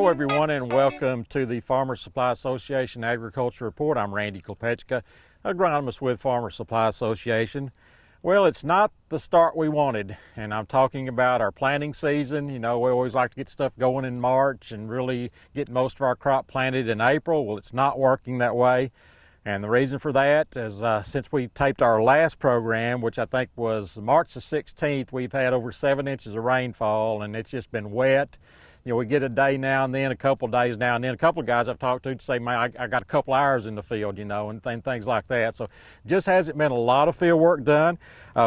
Hello everyone and welcome to the Farmer Supply Association Agriculture Report. I'm Randy Kopechka, agronomist with Farmer Supply Association. Well, it's not the start we wanted, and I'm talking about our planting season. You know, we always like to get stuff going in March and really get most of our crop planted in April. Well, it's not working that way. And the reason for that is since we taped our last program, which I think was March the 16th, we've had over 7 inches of rainfall, and it's just been wet. You know, we get a day now and then, a couple of days now and then. A couple of guys I've talked to say, man, I got a couple hours in the field, you know, and things like that. So just hasn't been a lot of field work done.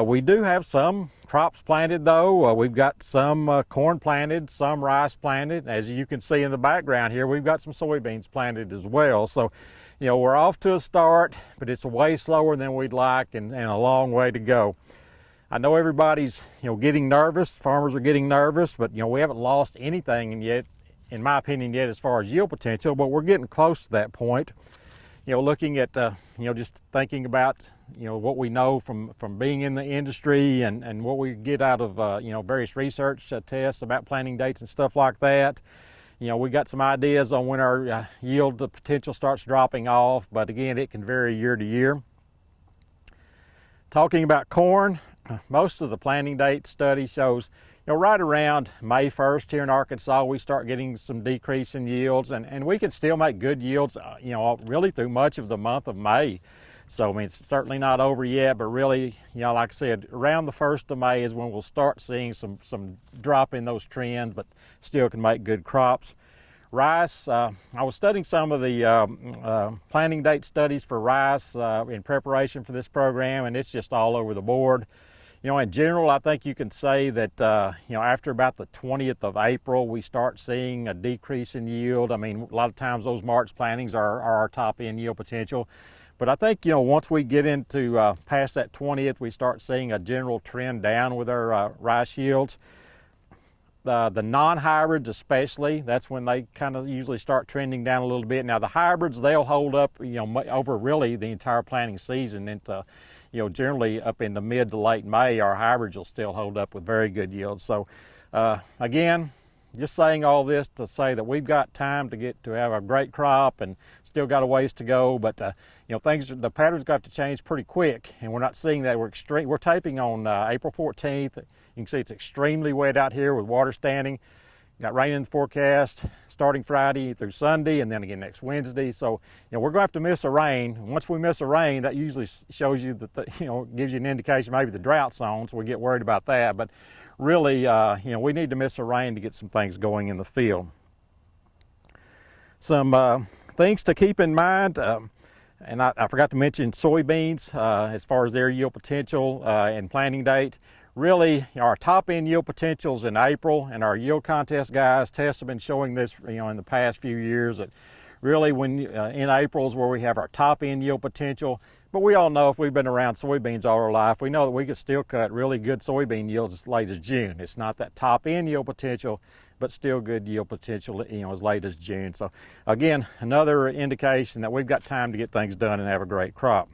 We do have some crops planted though. We've got some corn planted, some rice planted. As you can see in the background here, we've got some soybeans planted as well. So, you know, we're off to a start, but it's way slower than we'd like and a long way to go. I know everybody's, you know, getting nervous. Farmers are getting nervous, but, you know, we haven't lost anything yet, in my opinion, yet as far as yield potential, but we're getting close to that point. You know, looking at, you know, just thinking about, you know, what we know from being in the industry and what we get out of, you know, various research tests about planting dates and stuff like that. You know, we got some ideas on when our yield potential starts dropping off, but again, it can vary year to year. Talking about corn, most of the planting date study shows, you know, right around May 1st here in Arkansas, we start getting some decrease in yields, and we can still make good yields, you know, really through much of the month of May. So, I mean, it's certainly not over yet, but really, you know, like I said, around the 1st of May is when we'll start seeing some drop in those trends, but still can make good crops. Rice, I was studying some of the planting date studies for rice in preparation for this program, and it's just all over the board. You know, in general, I think you can say that, you know, after about the 20th of April, we start seeing a decrease in yield. I mean, a lot of times those March plantings are our top end yield potential. But I think, you know, once we get into past that 20th, we start seeing a general trend down with our rice yields. The non-hybrids especially, that's when they kind of usually start trending down a little bit. Now the hybrids, they'll hold up, you know, over really the entire planting season into, you know, generally up into mid to late May, our hybrids will still hold up with very good yields. So again, just saying all this to say that we've got time to have a great crop and still got a ways to go, but you know, the patterns got to change pretty quick, and we're not seeing that. We're taping on April 14th. You can see it's extremely wet out here with water standing. Got rain in the forecast starting Friday through Sunday, and then again next Wednesday. So, you know, we're going to have to miss a rain. Once we miss a rain, that usually shows you that, you know, gives you an indication maybe the drought's on, so we get worried about that. But really, you know, we need to miss a rain to get some things going in the field. Some things to keep in mind, and I forgot to mention soybeans as far as their yield potential and planting date. Really, you know, our top end yield potentials in April, and our yield contest guys tests have been showing this, you know, in the past few years, that really when in April is where we have our top end yield potential. But we all know, if we've been around soybeans all our life, we know that we can still cut really good soybean yields as late as June. It's not that top end yield potential, but still good yield potential, you know, as late as June. So again, another indication that we've got time to get things done and have a great crop.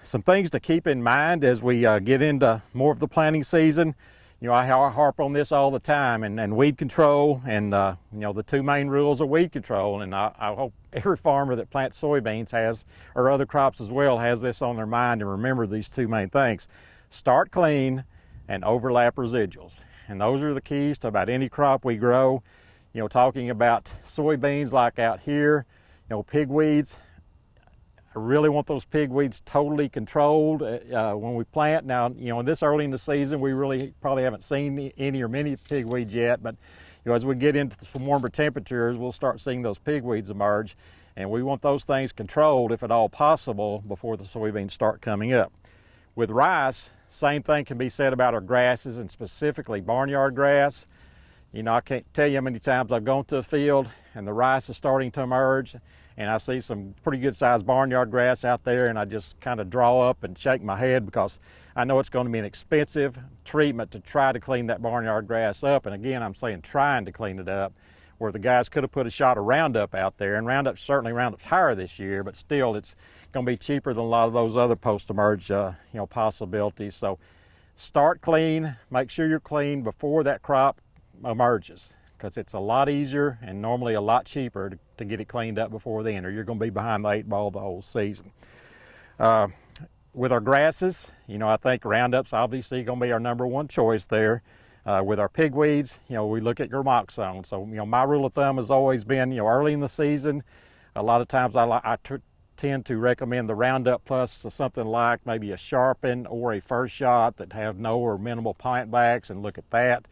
Some things to keep in mind as we get into more of the planting season. You know, I harp on this all the time, and weed control, and you know, the two main rules of weed control. And I hope every farmer that plants soybeans has, or other crops as well, has this on their mind and remember these two main things: start clean and overlap residuals. And those are the keys to about any crop we grow. You know, talking about soybeans like out here, you know, pigweeds. I really want those pigweeds totally controlled when we plant. Now, you know, this early in the season, we really probably haven't seen any or many pigweeds yet, but, you know, as we get into some warmer temperatures, we'll start seeing those pigweeds emerge, and we want those things controlled, if at all possible, before the soybeans start coming up. With rice, same thing can be said about our grasses, and specifically barnyard grass. You know, I can't tell you how many times I've gone to a field and the rice is starting to emerge, and I see some pretty good sized barnyard grass out there, and I just kind of draw up and shake my head, because I know it's going to be an expensive treatment to try to clean that barnyard grass up. And again, I'm saying trying to clean it up, where the guys could have put a shot of Roundup out there, and Roundup's higher this year, but still it's going to be cheaper than a lot of those other post-emerge you know, possibilities. So start clean, make sure you're clean before that crop emerges. because it's a lot easier and normally a lot cheaper to get it cleaned up before then, or you're going to be behind the 8 ball the whole season. With our grasses, I think Roundup's obviously going to be our #1 choice there. With our pigweeds, we look at gramoxone. So, my rule of thumb has always been, early in the season, a lot of times I tend to recommend the Roundup plus something like maybe a Sharpen or a First Shot that have no or minimal plant backs, and look at that.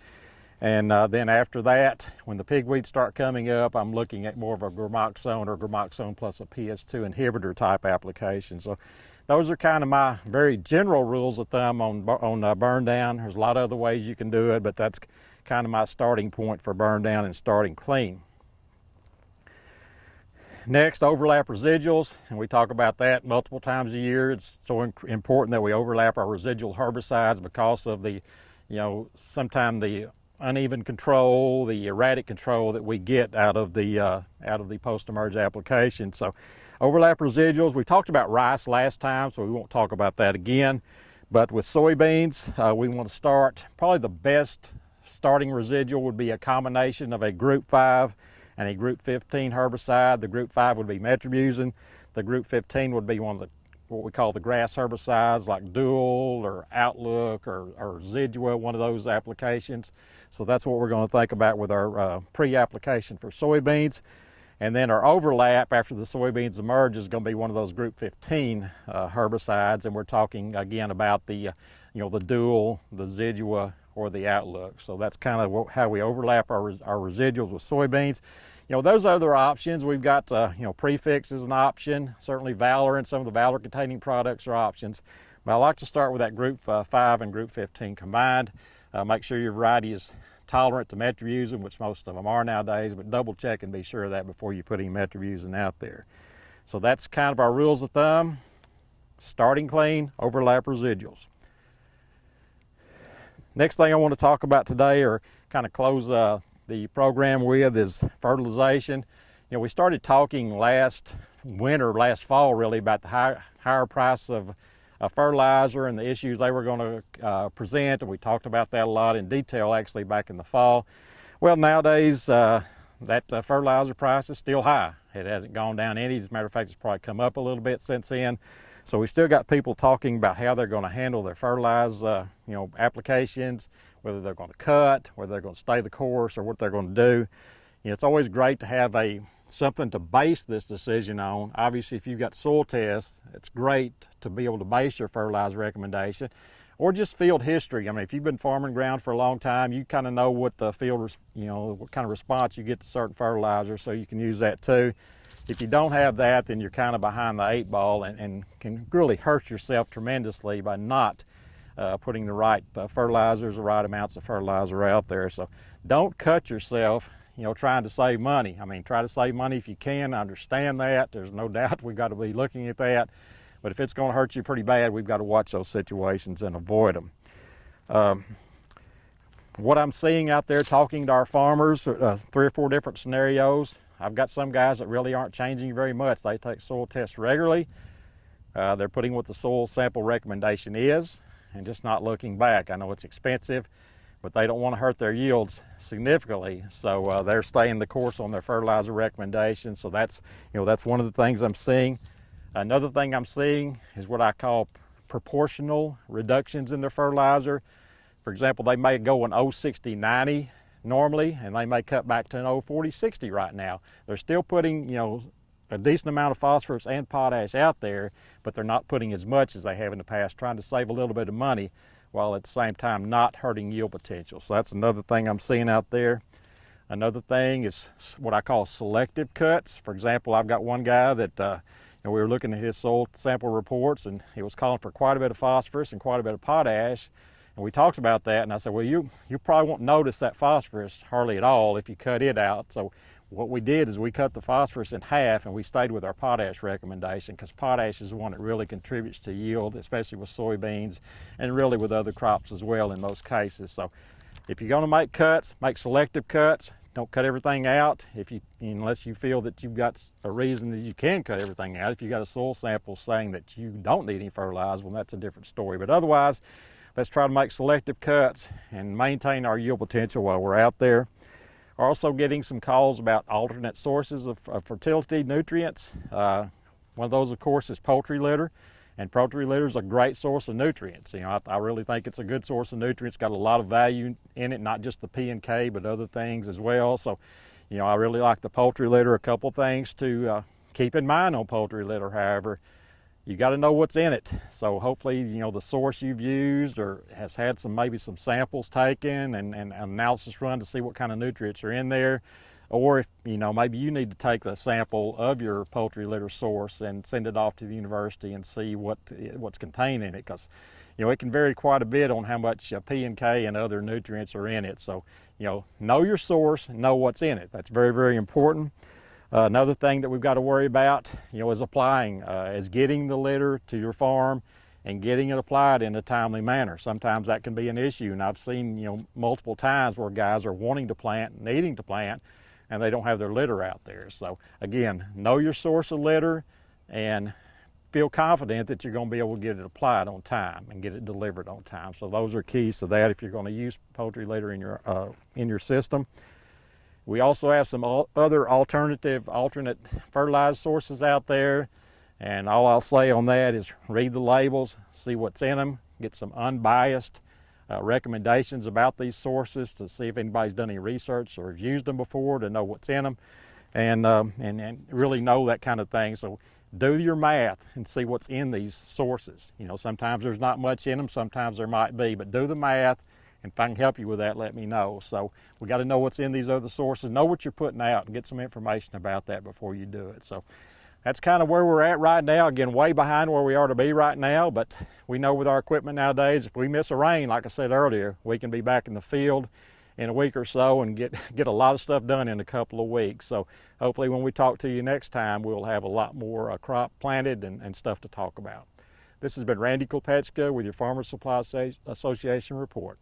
And then after that, when the pigweeds start coming up, I'm looking at more of a gramoxone or gramoxone plus a PS2 inhibitor type application. So those are kind of my very general rules of thumb on burn down. There's a lot of other ways you can do it, but that's kind of my starting point for burn down and starting clean. Next, overlap residuals, and we talk about that multiple times a year. It's so important that we overlap our residual herbicides because of the, sometimes the uneven control, the erratic control that we get out of the post-emerge application. So overlap residuals, we talked about rice last time, so we won't talk about that again. But with soybeans, we want to start, probably the best starting residual would be a combination of a Group 5 and a Group 15 herbicide. The Group 5 would be metribuzin. The Group 15 would be one of what we call the grass herbicides like Dual or Outlook or Residua, one of those applications. So that's what we're going to think about with our pre-application for soybeans. And then our overlap after the soybeans emerge is going to be one of those Group 15 herbicides, and we're talking again about the the Dual, the Residua, or the Outlook. So that's kind of how we overlap our residuals with soybeans. Those other options, we've got, Prefix is an option. Certainly Valor and some of the Valor containing products are options. But I like to start with that Group 5 and Group 15 combined. Make sure your variety is tolerant to metribuzin, which most of them are nowadays, but double check and be sure of that before you put any metribuzin out there. So that's kind of our rules of thumb. Starting clean, overlap residuals. Next thing I want to talk about today, or kind of close the program with, is fertilization. We started talking last fall really, about the higher price of fertilizer and the issues they were going to present, and we talked about that a lot in detail actually back in the fall. Well, nowadays that fertilizer price is still high. It hasn't gone down any. As a matter of fact, it's probably come up a little bit since then. So we still got people talking about how they're going to handle their fertilizer applications, whether they're going to cut, whether they're going to stay the course, or what they're going to do. It's always great to have something to base this decision on. Obviously, if you've got soil tests, it's great to be able to base your fertilizer recommendation, or just field history. I mean, if you've been farming ground for a long time, you kind of know what the field, what kind of response you get to certain fertilizers, so you can use that too. If you don't have that, then you're kind of behind the 8 ball and can really hurt yourself tremendously by not putting the right fertilizers, the right amounts of fertilizer out there. So don't cut yourself, trying to save money. I mean, try to save money if you can. I understand that. There's no doubt we've got to be looking at that. But if it's going to hurt you pretty bad, we've got to watch those situations and avoid them. What I'm seeing out there talking to our farmers, 3 or 4 different scenarios. I've got some guys that really aren't changing very much. They take soil tests regularly. They're putting what the soil sample recommendation is and just not looking back. I know it's expensive, but they don't want to hurt their yields significantly. So they're staying the course on their fertilizer recommendation. So that's one of the things I'm seeing. Another thing I'm seeing is what I call proportional reductions in their fertilizer. For example, they may go an 060-90 normally, and they may cut back to an 040-60 right now. They're still putting, a decent amount of phosphorus and potash out there, but they're not putting as much as they have in the past, trying to save a little bit of money while at the same time not hurting yield potential. So that's another thing I'm seeing out there. Another thing is what I call selective cuts. For example, I've got one guy that we were looking at his soil sample reports, and he was calling for quite a bit of phosphorus and quite a bit of potash. And we talked about that, and I said, well, you probably won't notice that phosphorus hardly at all if you cut it out. So what we did is we cut the phosphorus in half, and we stayed with our potash recommendation, because potash is the one that really contributes to yield, especially with soybeans and really with other crops as well in most cases. So if you're going to make cuts, make selective cuts. Don't cut everything out unless you feel that you've got a reason that you can cut everything out. If you've got a soil sample saying that you don't need any fertilizer, well, that's a different story. But otherwise, let's try to make selective cuts and maintain our yield potential while we're out there. We're also getting some calls about alternate sources of fertility nutrients. One of those, of course, is poultry litter. And poultry litter is a great source of nutrients. I really think it's a good source of nutrients. Got a lot of value in it, not just the P and K, but other things as well. So, I really like the poultry litter. A couple things to keep in mind on poultry litter, however, you got to know what's in it. So hopefully, the source you've used or has had maybe some samples taken and analysis run to see what kind of nutrients are in there. Or if, maybe you need to take the sample of your poultry litter source and send it off to the university and see what's contained in it, because, it can vary quite a bit on how much P and K and other nutrients are in it. So, know your source, know what's in it. That's very, very important. Another thing that we've got to worry about, is applying, is getting the litter to your farm and getting it applied in a timely manner. Sometimes that can be an issue, and I've seen, multiple times where guys are wanting to plant, needing to plant, and they don't have their litter out there. So again, know your source of litter and feel confident that you're going to be able to get it applied on time and get it delivered on time. So those are keys to that if you're going to use poultry litter in your system. We also have some other alternate fertilized sources out there, and all I'll say on that is read the labels, see what's in them, get some unbiased recommendations about these sources to see if anybody's done any research or has used them before to know what's in them, and really know that kind of thing. So do your math and see what's in these sources. Sometimes there's not much in them, sometimes there might be, but do the math, and if I can help you with that, let me know. So we got to know what's in these other sources, know what you're putting out, and get some information about that before you do it. So that's kind of where we're at right now. Again, way behind where we are to be right now, but we know with our equipment nowadays, if we miss a rain, like I said earlier, we can be back in the field in a week or so and get a lot of stuff done in a couple of weeks. So hopefully when we talk to you next time, we'll have a lot more crop planted and stuff to talk about. This has been Randy Kopechka with your Farmer Supply Association report.